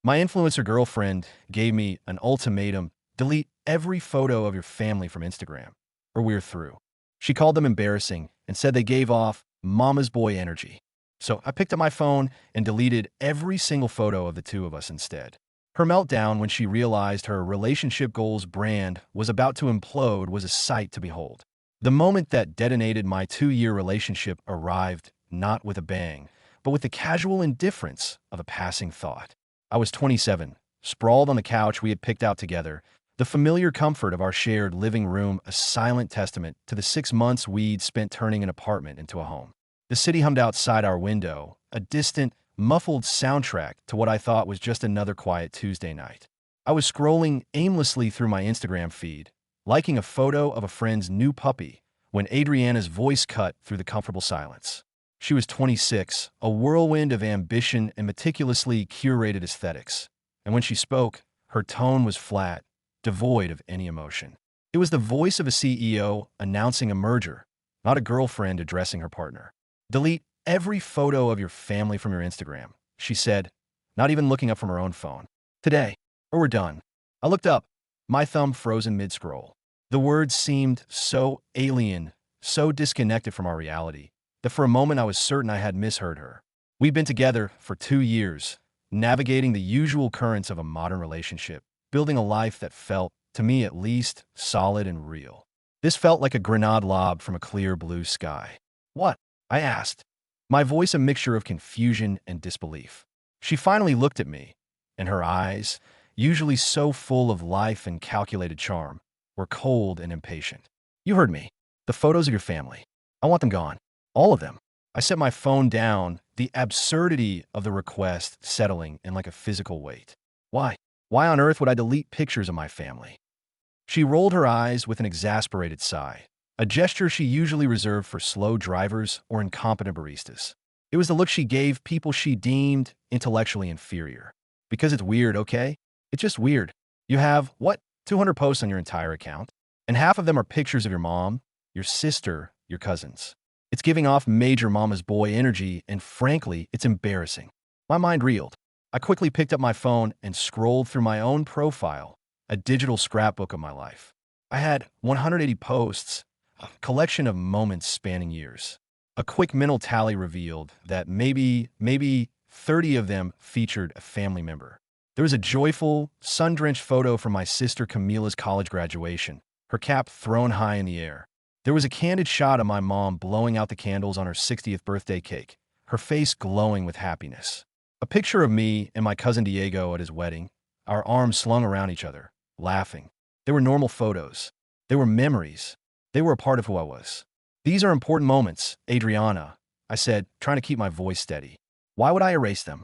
My influencer girlfriend gave me an ultimatum: delete every photo of your family from Instagram, or we're through. She called them embarrassing and said they gave off mama's boy energy. So I picked up my phone and deleted every single photo of the two of us instead. Her meltdown when she realized her relationship goals brand was about to implode was a sight to behold. The moment that detonated my 2-year relationship arrived not with a bang, but with the casual indifference of a passing thought. I was 27, sprawled on the couch we had picked out together, the familiar comfort of our shared living room a silent testament to the 6 months we'd spent turning an apartment into a home. The city hummed outside our window, a distant, muffled soundtrack to what I thought was just another quiet Tuesday night. I was scrolling aimlessly through my Instagram feed, liking a photo of a friend's new puppy, when Adriana's voice cut through the comfortable silence. She was 26, a whirlwind of ambition and meticulously curated aesthetics. And when she spoke, her tone was flat, devoid of any emotion. It was the voice of a CEO announcing a merger, not a girlfriend addressing her partner. Delete every photo of your family from your Instagram, she said, not even looking up from her own phone. Today, or we're done. I looked up, my thumb frozen mid-scroll. The words seemed so alien, so disconnected from our reality, that for a moment I was certain I had misheard her. We'd been together for 2 years, navigating the usual currents of a modern relationship, building a life that felt, to me at least, solid and real. This felt like a grenade lobbed from a clear blue sky. What? I asked, my voice a mixture of confusion and disbelief. She finally looked at me, and her eyes, usually so full of life and calculated charm, were cold and impatient. You heard me. The photos of your family. I want them gone. All of them. I set my phone down, the absurdity of the request settling in like a physical weight. Why? Why on earth would I delete pictures of my family? She rolled her eyes with an exasperated sigh, a gesture she usually reserved for slow drivers or incompetent baristas. It was the look she gave people she deemed intellectually inferior. Because it's weird, okay? It's just weird. You have, what, 200 posts on your entire account? And half of them are pictures of your mom, your sister, your cousins. It's giving off major mama's boy energy, and frankly, it's embarrassing. My mind reeled. I quickly picked up my phone and scrolled through my own profile, a digital scrapbook of my life. I had 180 posts, a collection of moments spanning years. A quick mental tally revealed that maybe 30 of them featured a family member. There was a joyful, sun-drenched photo from my sister Camila's college graduation, her cap thrown high in the air. There was a candid shot of my mom blowing out the candles on her 60th birthday cake, her face glowing with happiness. A picture of me and my cousin Diego at his wedding, our arms slung around each other, laughing. They were normal photos. They were memories. They were a part of who I was. These are important moments, Adriana, I said, trying to keep my voice steady. Why would I erase them?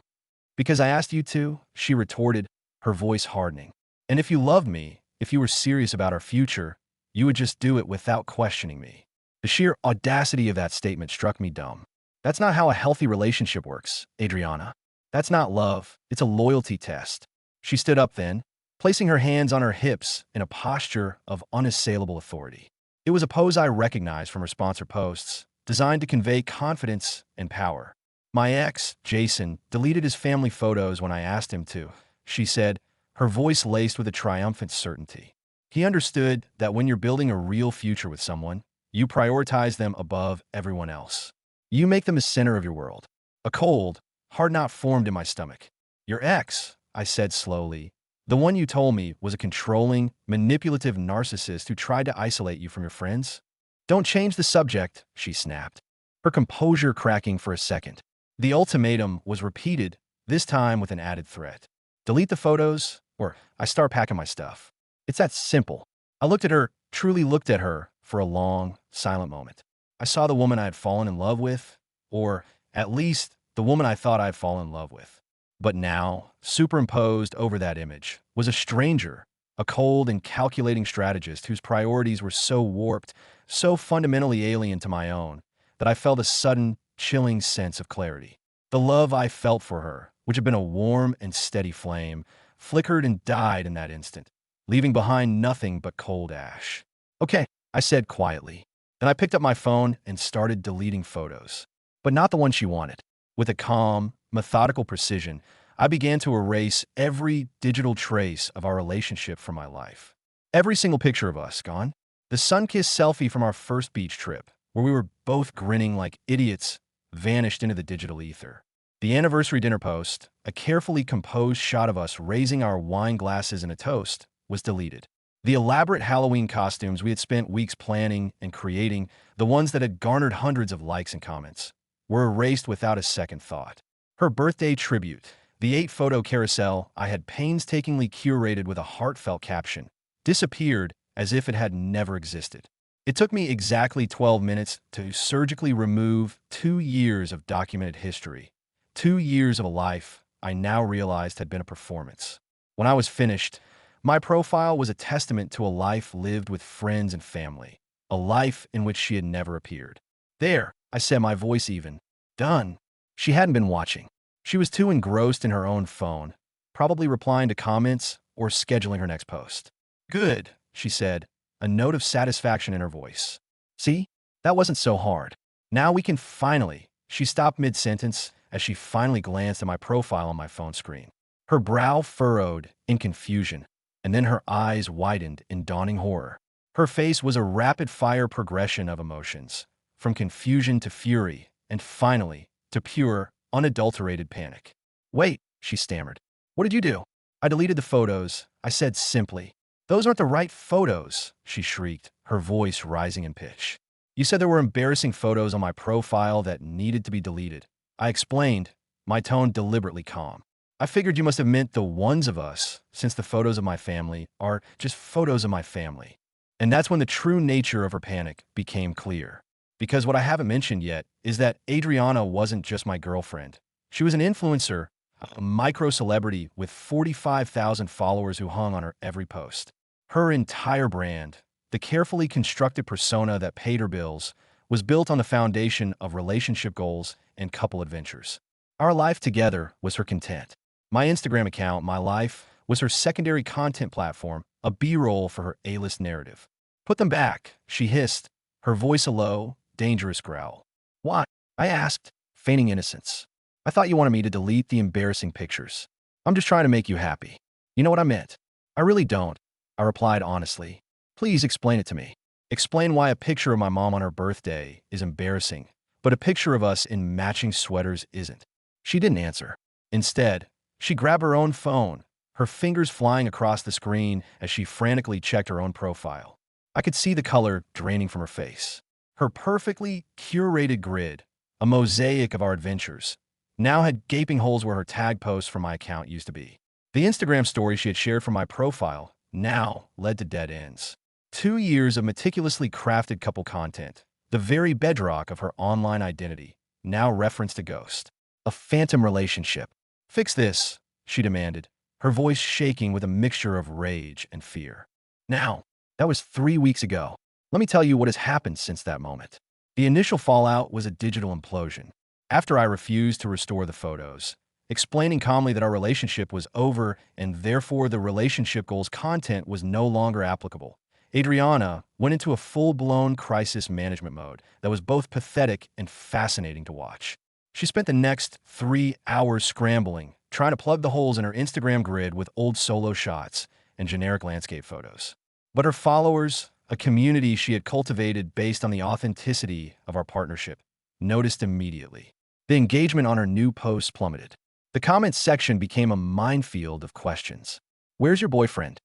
Because I asked you to, she retorted, her voice hardening. And if you loved me, if you were serious about our future, you would just do it without questioning me. The sheer audacity of that statement struck me dumb. That's not how a healthy relationship works, Adriana. That's not love. It's a loyalty test. She stood up then, placing her hands on her hips in a posture of unassailable authority. It was a pose I recognized from her sponsor posts, designed to convey confidence and power. My ex, Jason, deleted his family photos when I asked him to, she said, her voice laced with a triumphant certainty. He understood that when you're building a real future with someone, you prioritize them above everyone else. You make them the center of your world. A cold, hard knot formed in my stomach. Your ex, I said slowly, the one you told me was a controlling, manipulative narcissist who tried to isolate you from your friends? Don't change the subject, she snapped, her composure cracking for a second. The ultimatum was repeated, this time with an added threat. Delete the photos, or I start packing my stuff. It's that simple. I looked at her, truly looked at her, for a long, silent moment. I saw the woman I had fallen in love with, or at least the woman I thought I had fallen in love with. But now, superimposed over that image, was a stranger, a cold and calculating strategist whose priorities were so warped, so fundamentally alien to my own, that I felt a sudden, chilling sense of clarity. The love I felt for her, which had been a warm and steady flame, flickered and died in that instant, leaving behind nothing but cold ash. Okay, I said quietly. Then I picked up my phone and started deleting photos. But not the one she wanted. With a calm, methodical precision, I began to erase every digital trace of our relationship from my life. Every single picture of us gone. The sun-kissed selfie from our first beach trip, where we were both grinning like idiots, vanished into the digital ether. The anniversary dinner post, a carefully composed shot of us raising our wine glasses in a toast, was deleted. The elaborate Halloween costumes we had spent weeks planning and creating, the ones that had garnered hundreds of likes and comments, were erased without a second thought. Her birthday tribute, the 8-photo carousel I had painstakingly curated with a heartfelt caption, disappeared as if it had never existed. It took me exactly 12 minutes to surgically remove 2 years of documented history, 2 years of a life I now realized had been a performance. When I was finished, my profile was a testament to a life lived with friends and family, a life in which she had never appeared. There, I said, my voice even. Done. She hadn't been watching. She was too engrossed in her own phone, probably replying to comments or scheduling her next post. Good, she said, a note of satisfaction in her voice. See? That wasn't so hard. Now we can finally. She stopped mid-sentence as she finally glanced at my profile on my phone screen. Her brow furrowed in confusion, and then her eyes widened in dawning horror. Her face was a rapid-fire progression of emotions, from confusion to fury, and finally, to pure, unadulterated panic. Wait, she stammered. What did you do? I deleted the photos, I said simply. Those aren't the right photos, she shrieked, her voice rising in pitch. You said there were embarrassing photos on my profile that needed to be deleted. I explained, my tone deliberately calm. I figured you must have meant the ones of us, since the photos of my family are just photos of my family. And that's when the true nature of her panic became clear. Because what I haven't mentioned yet is that Adriana wasn't just my girlfriend. She was an influencer, a micro-celebrity with 45,000 followers who hung on her every post. Her entire brand, the carefully constructed persona that paid her bills, was built on the foundation of relationship goals and couple adventures. Our life together was her content. My Instagram account, My Life, was her secondary content platform, a B-roll for her A-list narrative. Put them back, she hissed, her voice a low, dangerous growl. Why? I asked, feigning innocence. I thought you wanted me to delete the embarrassing pictures. I'm just trying to make you happy. You know what I meant? I really don't, I replied honestly. Please explain it to me. Explain why a picture of my mom on her birthday is embarrassing, but a picture of us in matching sweaters isn't. She didn't answer. Instead, she grabbed her own phone, her fingers flying across the screen as she frantically checked her own profile. I could see the color draining from her face. Her perfectly curated grid, a mosaic of our adventures, now had gaping holes where her tag posts from my account used to be. The Instagram story she had shared from my profile now led to dead ends. 2 years of meticulously crafted couple content, the very bedrock of her online identity, now referenced a ghost. A phantom relationship. Fix this, she demanded, her voice shaking with a mixture of rage and fear. Now, that was 3 weeks ago. Let me tell you what has happened since that moment. The initial fallout was a digital implosion. After I refused to restore the photos, explaining calmly that our relationship was over and therefore the relationship goals content was no longer applicable, Adriana went into a full-blown crisis management mode that was both pathetic and fascinating to watch. She spent the next 3 hours scrambling, trying to plug the holes in her Instagram grid with old solo shots and generic landscape photos. But her followers, a community she had cultivated based on the authenticity of our partnership, noticed immediately. The engagement on her new posts plummeted. The comments section became a minefield of questions. Where's your boyfriend?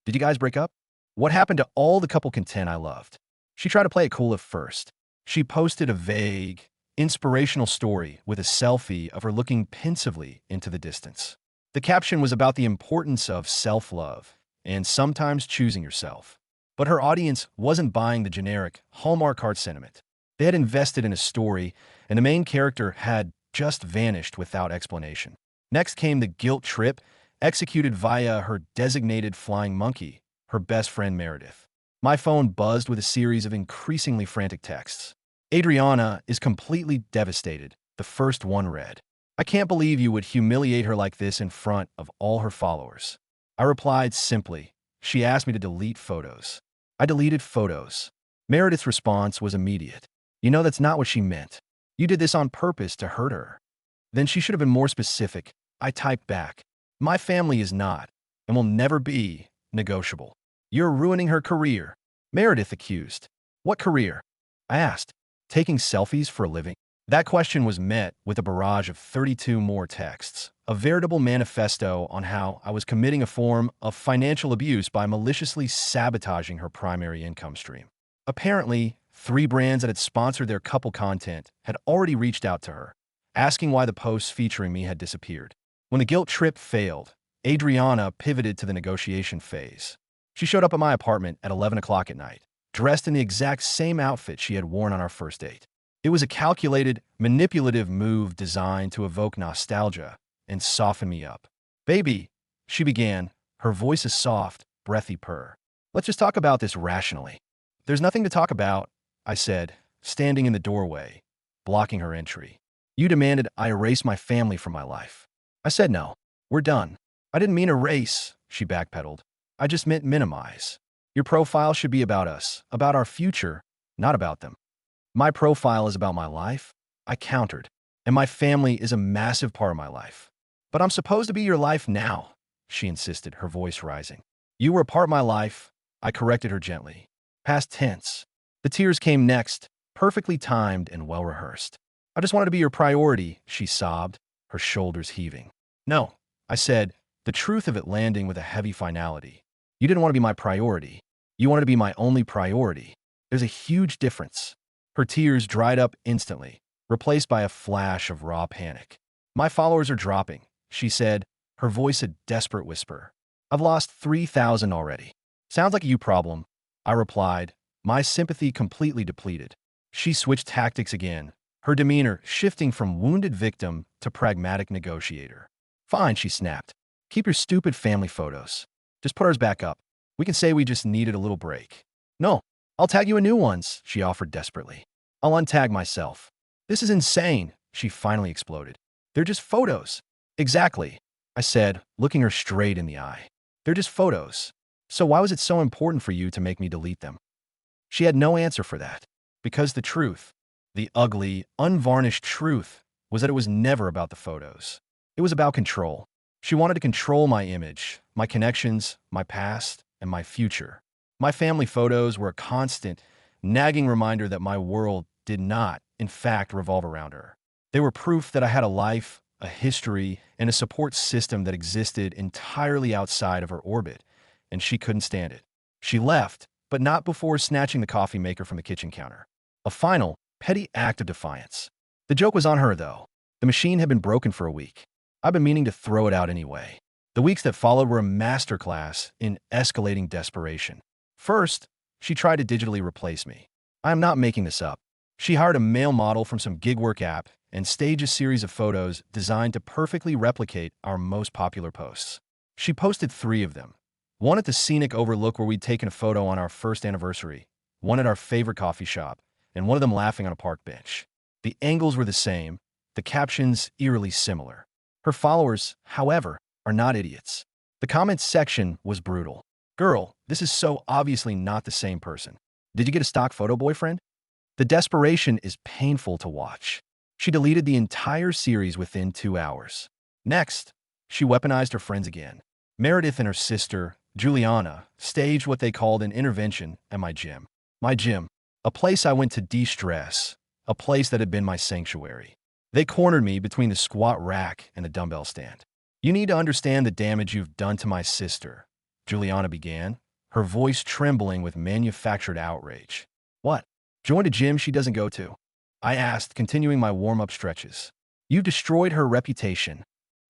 Did you guys break up? What happened to all the couple content I loved? She tried to play it cool at first. She posted a vague, inspirational story with a selfie of her looking pensively into the distance. The caption was about the importance of self-love and sometimes choosing yourself. But her audience wasn't buying the generic Hallmark card sentiment. They had invested in a story, and the main character had just vanished without explanation. Next came the guilt trip, executed via her designated flying monkey, her best friend Meredith. My phone buzzed with a series of increasingly frantic texts. Adriana is completely devastated, the first one read. I can't believe you would humiliate her like this in front of all her followers. I replied simply. She asked me to delete photos. I deleted photos. Meredith's response was immediate. You know, that's not what she meant. You did this on purpose to hurt her. Then she should have been more specific. I typed back. My family is not, and will never be, negotiable. You're ruining her career, Meredith accused. What career? I asked. Taking selfies for a living? That question was met with a barrage of 32 more texts, a veritable manifesto on how I was committing a form of financial abuse by maliciously sabotaging her primary income stream. Apparently, 3 brands that had sponsored their couple content had already reached out to her, asking why the posts featuring me had disappeared. When the guilt trip failed, Adriana pivoted to the negotiation phase. She showed up at my apartment at 11 o'clock at night, dressed in the exact same outfit she had worn on our first date. It was a calculated, manipulative move designed to evoke nostalgia and soften me up. Baby, she began, her voice a soft, breathy purr. Let's just talk about this rationally. There's nothing to talk about, I said, standing in the doorway, blocking her entry. You demanded I erase my family from my life. I said no. We're done. I didn't mean erase, she backpedaled. I just meant minimize. Your profile should be about us, about our future, not about them. My profile is about my life, I countered, and my family is a massive part of my life. But I'm supposed to be your life now, she insisted, her voice rising. You were a part of my life, I corrected her gently. Past tense. The tears came next, perfectly timed and well-rehearsed. I just wanted to be your priority, she sobbed, her shoulders heaving. No, I said, the truth of it landing with a heavy finality. You didn't want to be my priority. You wanted to be my only priority. There's a huge difference. Her tears dried up instantly, replaced by a flash of raw panic. My followers are dropping, she said, her voice a desperate whisper. I've lost 3,000 already. Sounds like a you problem, I replied, my sympathy completely depleted. She switched tactics again, her demeanor shifting from wounded victim to pragmatic negotiator. Fine, she snapped. Keep your stupid family photos. Just put ours back up. We can say we just needed a little break. No, I'll tag you in new ones, she offered desperately. I'll untag myself. This is insane, she finally exploded. They're just photos. Exactly, I said, looking her straight in the eye. They're just photos. So why was it so important for you to make me delete them? She had no answer for that. Because the truth, the ugly, unvarnished truth, was that it was never about the photos. It was about control. She wanted to control my image, my connections, my past, and my future. My family photos were a constant, nagging reminder that my world did not, in fact, revolve around her. They were proof that I had a life, a history, and a support system that existed entirely outside of her orbit, and she couldn't stand it. She left, but not before snatching the coffee maker from the kitchen counter. A final, petty act of defiance. The joke was on her, though. The machine had been broken for a week. I've been meaning to throw it out anyway. The weeks that followed were a masterclass in escalating desperation. First, she tried to digitally replace me. I am not making this up. She hired a male model from some gig work app and staged a series of photos designed to perfectly replicate our most popular posts. She posted 3 of them. One at the scenic overlook where we'd taken a photo on our first anniversary, one at our favorite coffee shop, and one of them laughing on a park bench. The angles were the same, the captions eerily similar. Her followers, however, are not idiots. The comments section was brutal. Girl, this is so obviously not the same person. Did you get a stock photo boyfriend? The desperation is painful to watch. She deleted the entire series within 2 hours. Next, she weaponized her friends again. Meredith and her sister, Juliana, staged what they called an intervention at my gym. My gym, a place I went to de-stress, a place that had been my sanctuary. They cornered me between the squat rack and the dumbbell stand. You need to understand the damage you've done to my sister, Juliana began, her voice trembling with manufactured outrage. What? Joined a gym she doesn't go to? I asked, continuing my warm-up stretches. You destroyed her reputation.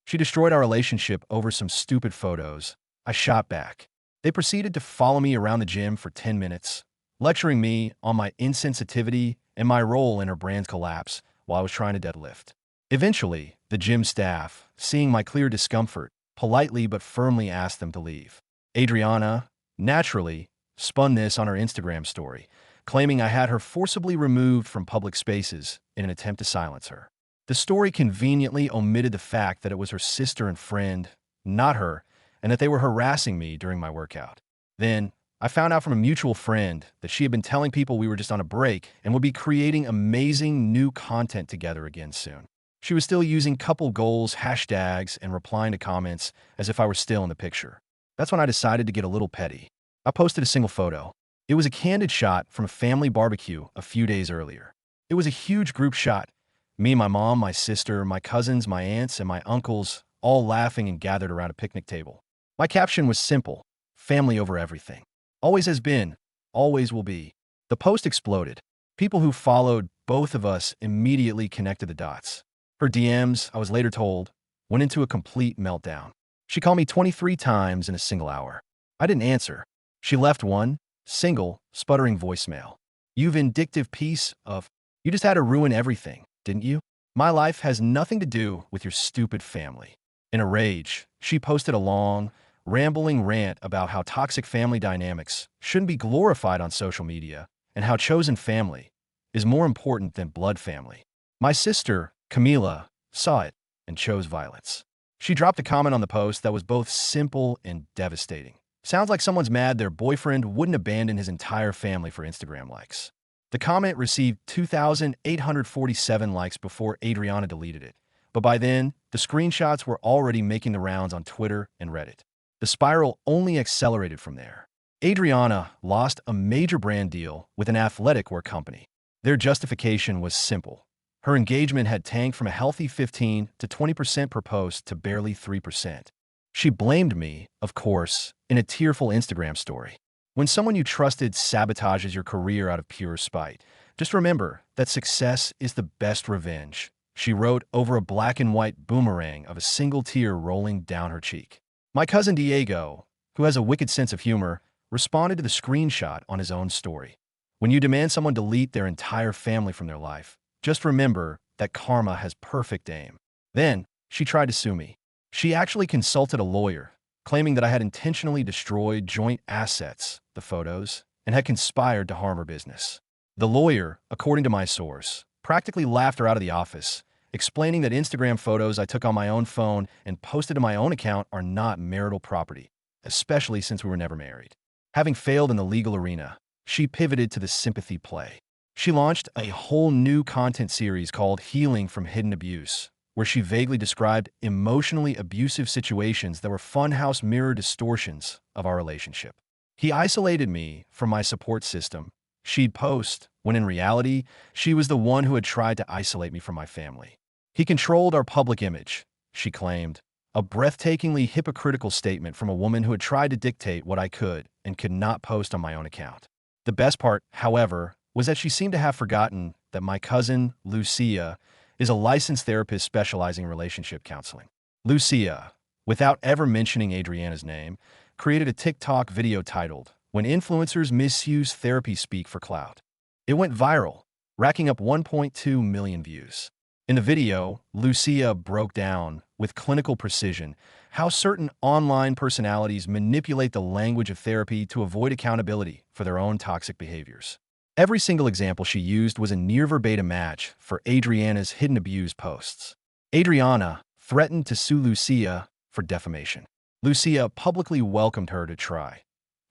She destroyed our relationship over some stupid photos. I shot back. They proceeded to follow me around the gym for 10 minutes, lecturing me on my insensitivity and my role in her brand's collapse while I was trying to deadlift. Eventually, the gym staff, seeing my clear discomfort, politely but firmly asked them to leave. Adriana, naturally, spun this on her Instagram story, claiming I had her forcibly removed from public spaces in an attempt to silence her. The story conveniently omitted the fact that it was her sister and friend, not her, and that they were harassing me during my workout. Then, I found out from a mutual friend that she had been telling people we were just on a break and would be creating amazing new content together again soon. She was still using couple goals, hashtags, and replying to comments as if I were still in the picture. That's when I decided to get a little petty. I posted a single photo. It was a candid shot from a family barbecue a few days earlier. It was a huge group shot. Me, my mom, my sister, my cousins, my aunts, and my uncles all laughing and gathered around a picnic table. My caption was simple: family over everything. Always has been, always will be. The post exploded. People who followed both of us immediately connected the dots. Her DMs, I was later told, went into a complete meltdown. She called me 23 times in a single hour. I didn't answer. She left one, single, sputtering voicemail. You vindictive piece of... You just had to ruin everything, didn't you? My life has nothing to do with your stupid family. In a rage, she posted a long, rambling rant about how toxic family dynamics shouldn't be glorified on social media and how chosen family is more important than blood family. My sister, Camila, saw it and chose violence. She dropped a comment on the post that was both simple and devastating. Sounds like someone's mad their boyfriend wouldn't abandon his entire family for Instagram likes. The comment received 2,847 likes before Adriana deleted it, but by then, the screenshots were already making the rounds on Twitter and Reddit. The spiral only accelerated from there. Adriana lost a major brand deal with an athletic wear company. Their justification was simple. Her engagement had tanked from a healthy 15 to 20% per post to barely 3%. She blamed me, of course, in a tearful Instagram story. When someone you trusted sabotages your career out of pure spite, just remember that success is the best revenge, she wrote over a black and white boomerang of a single tear rolling down her cheek. My cousin Diego, who has a wicked sense of humor, responded to the screenshot on his own story. When you demand someone delete their entire family from their life, just remember that karma has perfect aim. Then, she tried to sue me. She actually consulted a lawyer, claiming that I had intentionally destroyed joint assets, the photos, and had conspired to harm her business. The lawyer, according to my source, practically laughed her out of the office, explaining that Instagram photos I took on my own phone and posted to my own account are not marital property, especially since we were never married. Having failed in the legal arena, she pivoted to the sympathy play. She launched a whole new content series called Healing from Hidden Abuse, where she vaguely described emotionally abusive situations that were funhouse mirror distortions of our relationship. He isolated me from my support system. She'd post, when in reality, she was the one who had tried to isolate me from my family. He controlled our public image, she claimed, a breathtakingly hypocritical statement from a woman who had tried to dictate what I could and could not post on my own account. The best part, however, was that she seemed to have forgotten that my cousin, Lucia, is a licensed therapist specializing in relationship counseling. Lucia, without ever mentioning Adriana's name, created a TikTok video titled, "When Influencers Misuse Therapy Speak for Clout." It went viral, racking up 1.2 million views. In the video, Lucia broke down, with clinical precision, how certain online personalities manipulate the language of therapy to avoid accountability for their own toxic behaviors. Every single example she used was a near-verbatim match for Adriana's hidden abuse posts. Adriana threatened to sue Lucia for defamation. Lucia publicly welcomed her to try,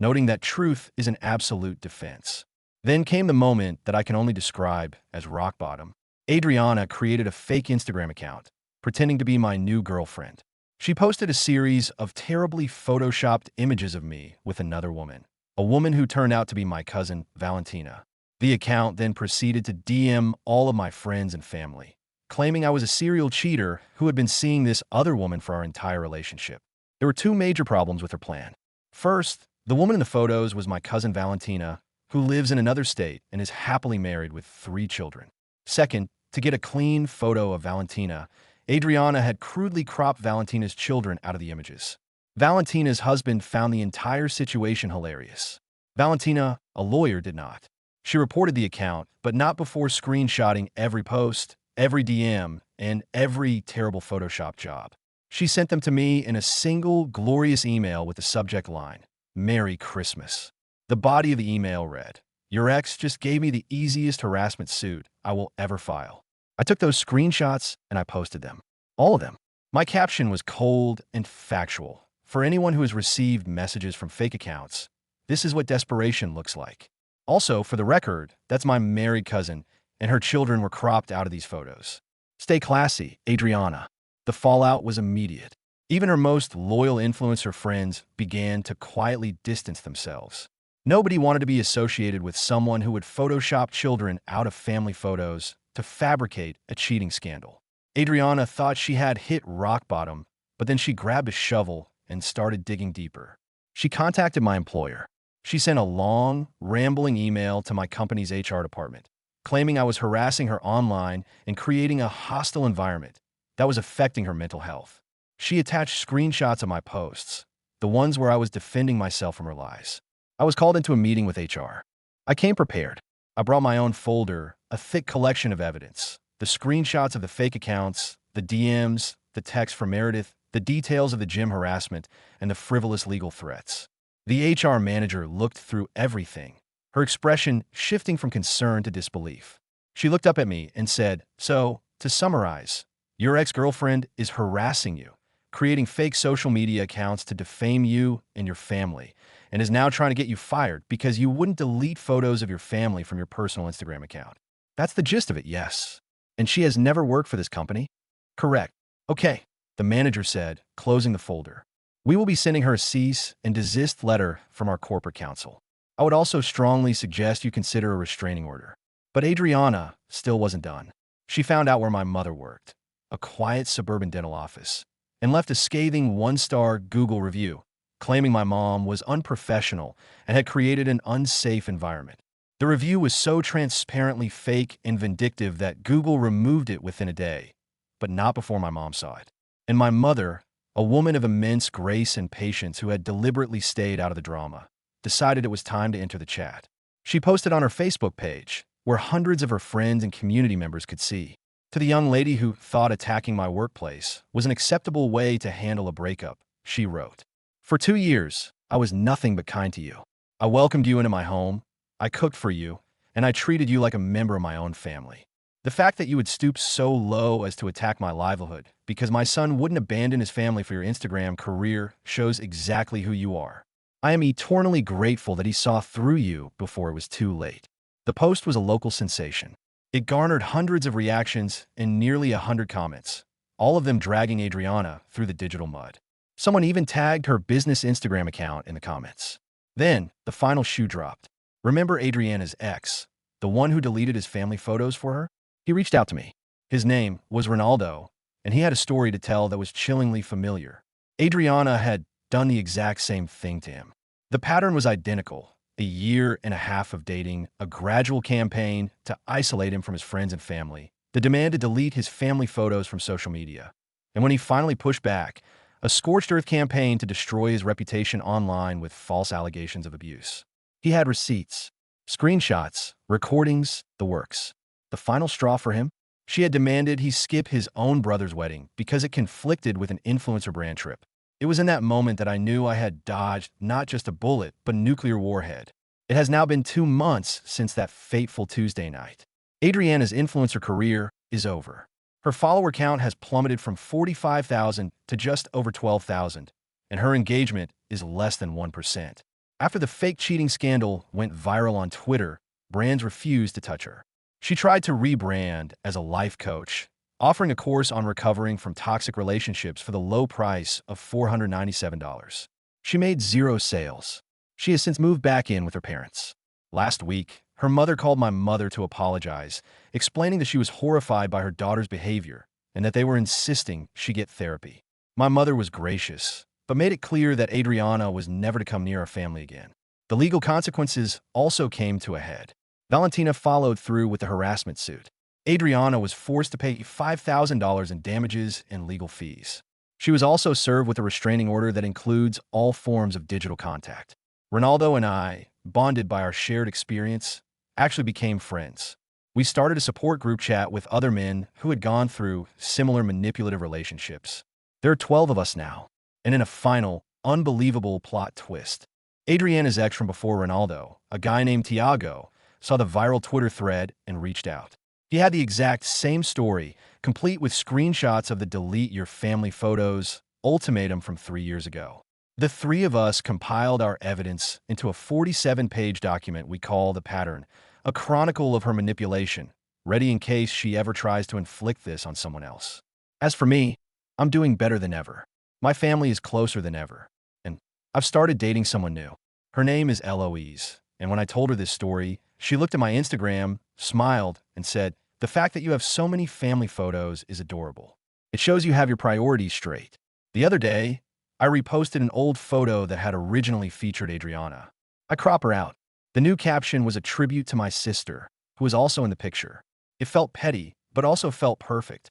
noting that truth is an absolute defense. Then came the moment that I can only describe as rock bottom. Adriana created a fake Instagram account, pretending to be my new girlfriend. She posted a series of terribly photoshopped images of me with another woman, a woman who turned out to be my cousin, Valentina. The account then proceeded to DM all of my friends and family, claiming I was a serial cheater who had been seeing this other woman for our entire relationship. There were two major problems with her plan. First, the woman in the photos was my cousin Valentina, who lives in another state and is happily married with 3 children. Second, to get a clean photo of Valentina, Adriana had crudely cropped Valentina's children out of the images. Valentina's husband found the entire situation hilarious. Valentina, a lawyer, did not. She reported the account, but not before screenshotting every post, every DM, and every terrible Photoshop job. She sent them to me in a single glorious email with the subject line, "Merry Christmas." The body of the email read, "Your ex just gave me the easiest harassment suit I will ever file." I took those screenshots and I posted them. All of them. My caption was cold and factual. For anyone who has received messages from fake accounts, this is what desperation looks like. Also, for the record, that's my married cousin, and her children were cropped out of these photos. Stay classy, Adriana. The fallout was immediate. Even her most loyal influencer friends began to quietly distance themselves. Nobody wanted to be associated with someone who would Photoshop children out of family photos to fabricate a cheating scandal. Adriana thought she had hit rock bottom, but then she grabbed a shovel and started digging deeper. She contacted my employer. She sent a long, rambling email to my company's HR department, claiming I was harassing her online and creating a hostile environment that was affecting her mental health. She attached screenshots of my posts, the ones where I was defending myself from her lies. I was called into a meeting with HR. I came prepared. I brought my own folder, a thick collection of evidence, the screenshots of the fake accounts, the DMs, the text from Meredith, the details of the gym harassment, and the frivolous legal threats. The HR manager looked through everything, her expression shifting from concern to disbelief. She looked up at me and said, "So, to summarize, your ex-girlfriend is harassing you, creating fake social media accounts to defame you and your family, and is now trying to get you fired because you wouldn't delete photos of your family from your personal Instagram account. That's the gist of it, yes. And she has never worked for this company?" "Correct." "Okay," the manager said, closing the folder. "We will be sending her a cease and desist letter from our corporate counsel. I would also strongly suggest you consider a restraining order." But Adriana still wasn't done. She found out where my mother worked, a quiet suburban dental office, and left a scathing one-star Google review, claiming my mom was unprofessional and had created an unsafe environment. The review was so transparently fake and vindictive that Google removed it within a day, but not before my mom saw it. And my mother, a woman of immense grace and patience who had deliberately stayed out of the drama, decided it was time to enter the chat. She posted on her Facebook page, where hundreds of her friends and community members could see. "To the young lady who thought attacking my workplace was an acceptable way to handle a breakup," she wrote. "For 2 years, I was nothing but kind to you. I welcomed you into my home, I cooked for you, and I treated you like a member of my own family. The fact that you would stoop so low as to attack my livelihood because my son wouldn't abandon his family for your Instagram career shows exactly who you are. I am eternally grateful that he saw through you before it was too late." The post was a local sensation. It garnered hundreds of reactions and nearly 100 comments, all of them dragging Adriana through the digital mud. Someone even tagged her business Instagram account in the comments. Then, the final shoe dropped. Remember Adriana's ex, the one who deleted his family photos for her? He reached out to me. His name was Ronaldo, and he had a story to tell that was chillingly familiar. Adriana had done the exact same thing to him. The pattern was identical. A year and a half of dating, a gradual campaign to isolate him from his friends and family, the demand to delete his family photos from social media. And when he finally pushed back, a scorched earth campaign to destroy his reputation online with false allegations of abuse. He had receipts, screenshots, recordings, the works. The final straw for him? She had demanded he skip his own brother's wedding because it conflicted with an influencer brand trip. It was in that moment that I knew I had dodged not just a bullet, but a nuclear warhead. It has now been 2 months since that fateful Tuesday night. Adriana's influencer career is over. Her follower count has plummeted from 45,000 to just over 12,000, and her engagement is less than 1%. After the fake cheating scandal went viral on Twitter, brands refused to touch her. She tried to rebrand as a life coach, offering a course on recovering from toxic relationships for the low price of $497. She made 0 sales. She has since moved back in with her parents. Last week, her mother called my mother to apologize, explaining that she was horrified by her daughter's behavior and that they were insisting she get therapy. My mother was gracious, but made it clear that Adriana was never to come near our family again. The legal consequences also came to a head. Valentina followed through with the harassment suit. Adriana was forced to pay $5,000 in damages and legal fees. She was also served with a restraining order that includes all forms of digital contact. Ronaldo and I, bonded by our shared experience, actually became friends. We started a support group chat with other men who had gone through similar manipulative relationships. There are 12 of us now, and in a final, unbelievable plot twist, Adriana's ex from before Ronaldo, a guy named Tiago, saw the viral Twitter thread and reached out. He had the exact same story, complete with screenshots of the delete your family photos ultimatum from 3 years ago. The 3 of us compiled our evidence into a 47-page document we call The Pattern, a chronicle of her manipulation, ready in case she ever tries to inflict this on someone else. As for me, I'm doing better than ever. My family is closer than ever, and I've started dating someone new. Her name is Eloise, and when I told her this story, she looked at my Instagram, smiled, and said, "The fact that you have so many family photos is adorable. It shows you have your priorities straight." The other day, I reposted an old photo that had originally featured Adriana. I crop her out. The new caption was a tribute to my sister, who was also in the picture. It felt petty, but also felt perfect.